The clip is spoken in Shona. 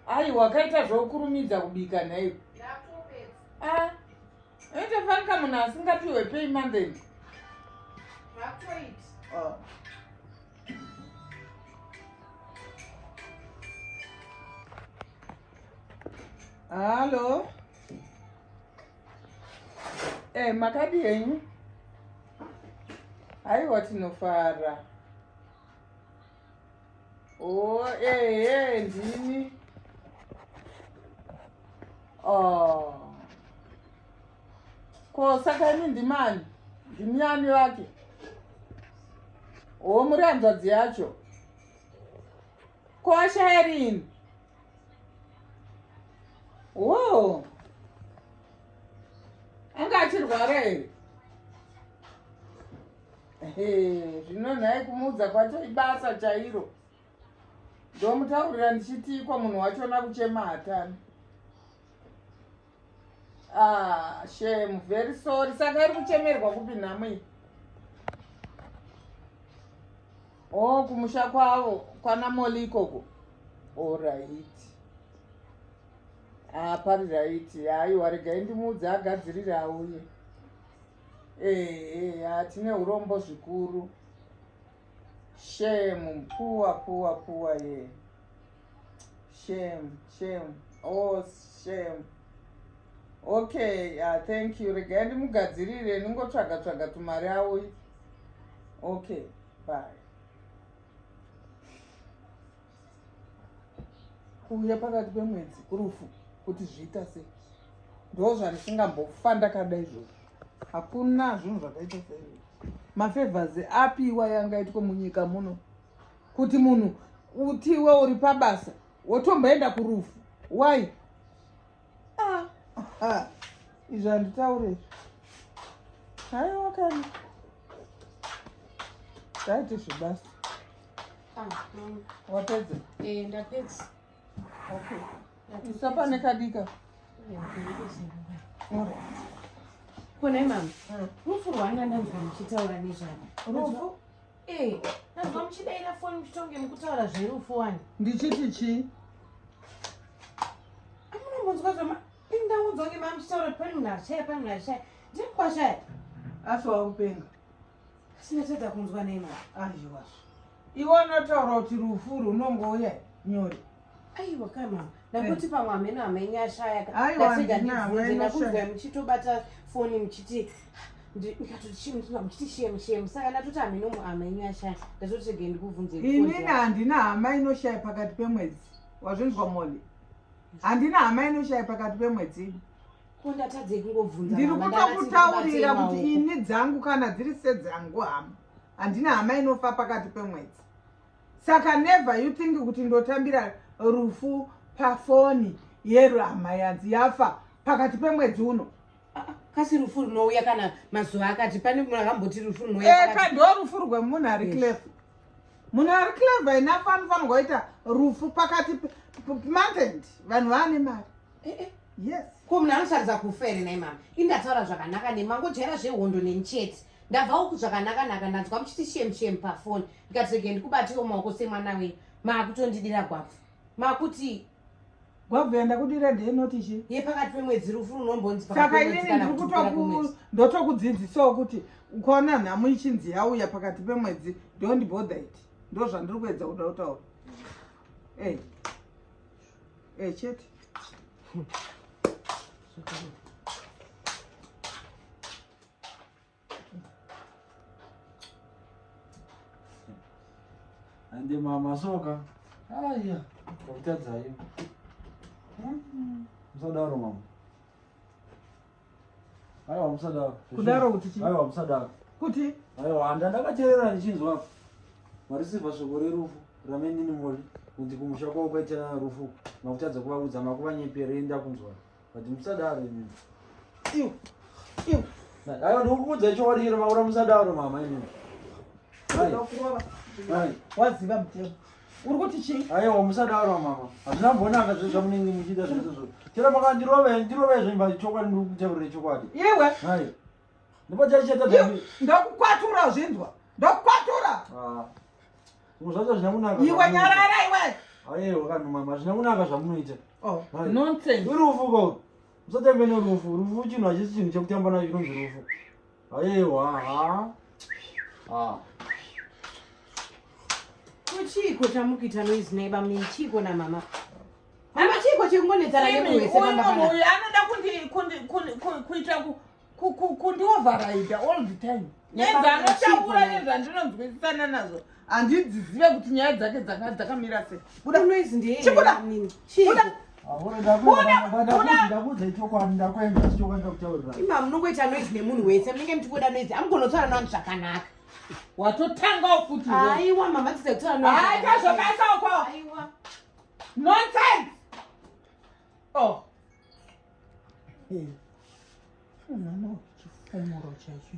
aiwa kaita zvokurumidza kubika nhayo. Itofanika munhu asingapiwe payment then. Halo. Makadi yenyu? Aiwa tinofara. Ndini. Ko saka ini ndimani? Ndimiani wake? Muri hanzvadzi yacho? Ko ashaya rini? Anga achirwara here? Zvino nhai kumuudza kwacho ibasa chairo. Ndomutaurira ndichiti kwa munhu wachona kuchema hatani. Shame, very sorry. Saka iri kuchemerwa kupi nhamo? Kumusha kwavo kwana Moli ikoko. Alright. Pari right. Aiwa regai ndimuudza agadzirire auye. Tine urombo zvikuru. Shame, poor, yeah. Shame. Shame. Okay, thank you. Regai ndimugadzirire ningotsvaga tumari auye. Okay, bye. Kuuya pakati pemwedzi kurufu kuti zviita sei? Ndo zvandisingambofanda ndakadai izvozvo. Hakuna zvinhu zvakaita sei. Mafavors apiwa yangaitwa munyika muno. Kuti munhu utiwe uri pabasa wotomboenda kurufu. Why? Izvo handitaure. Haiwa kani. Taite zvibasa. Wapedza? Ndapedza. Okay. Isapa nekadika. Kone mama. Rufu rwanga ndanzwa muchitaura nezvaro. Rufu? Ndanzwa muchidaira foni muchitonge mukutaura zverufu wani. Ndichiti chii? Amunombonzwa zvama. Ndaudzwa nge mama muchitaura pani munhu ashaya. Ndikukwashaya. Asi wakupenga. Sinatedza kunzwa neimwe. Aiwa. Iwe unotaura kuti rufu runongouya nyore. Aiwa kama. Nakuti pamwe ameno amenyashaya. Aiwa ndakuzwa muchitobata foni muchiti muchiti shame. Saka natoti ameno amenyashaya. Ndazoti rege ndikubvunze. Inini handina hama inoshaya pakati pemwedzi. Wazvinzwa Moli? Handina hama inoshaya pakati pemwedzi. Ndatadze kungobvunza. Ndiri kutokutaurira kuti ini dzangu kana dziri sedzangu hama. Handina hama inofa pakati pemwedzi. Saka never you think kuti ndotambira rufu pafoni yero hama yanzi yafa pakati pemwedzi uno. Kasi rufu runouya kana mazuva akati pane munhu akamboti rufu runouya pakati. Ndo rufu rwemunhu ari clever. Munhu ari clever enough anofanirwa kuita rufu pakati mountain. Vanhu vane mari. Yes. Ko munhu anosaridza kufa here nai mama? Indataura zvakanaka nemangojaira zvehondo nemucheti. Ndabva uku zvakanaka ndanzwa muchiti shame pafoni. Ndikati rege ndikubatiwo maoko semwana wenyu. Maakutondidira gwabvu. Makuti gwabvu yandakudira ndeyenoti chi? Ye pakati pemwedzi rufu runombonzi pakati pemwedzi kana kuti ndotokudzidzisawo kuti ukaona nhamo ichinzi yauya pakati pemwedzi don't bother it. Ndo zvandiri kuedza kuda kutaura. Chete. Ande mama soka. Aya, kutadzayo. Musadaro mama. Aiwa musadaro. Kudaro kuti chi? Aiwa musadaro. Kuti? Aiwa ndakacherera ndichinzwa. Marisiva shokore rufu ramenini Moli. Kuti kumusha kwao kwaita rufu. Makutadza kuvaudza makuvanyepere enda kunzwa. Kuti musadaro ini. Iu. Aiwa ndikukuudza chokwadi chero maura musadaro mama ini. Waziva mutemo. Uri kuti chi? Aiwa musadaro mama. Hazvina mbonaka zvezvamunenge muchiita zvesezvo. Chero makandirove zvimba chokwadi ndiri kutaurire chokwadi. Iwe? Hai. Ndipo chaicheta ndakukwatura zvinzwa. Ndakukwatura. Zvimwe zvacho zvina kunaka. Iwe nyarara iwe. aiwa kanhumama hazvina kunaka zvamunoita Hai. Nonsense. Rufu ko. Musatambe nerufu. Rufu chinhu hachisi chinhu chekutamba nacho chinonzi rufu. Aiwa kuchiko chamukuita noizi neiba mnini chiko namama mama chiko chekungonetsana nemunhu wese Uyu anoda kuita kundiovharaita all the time. Nyaya anotaura nezvandinonzwisisana nazo handidzizive kuti nyaya dzake dzakamira sei. unoizi ndeyemnini chiko ndakuudza chokwadi ndakuenda chichokwadi ndakutaurira. ima munongoita noizi nemunhu wese munenge muchikuda noizi amugonotaura navanhu zvakanaka watotangawo futi aiwa mama tiza kutaura kazvobaisauko aiwa nonsense. Mwana chifumuro chacho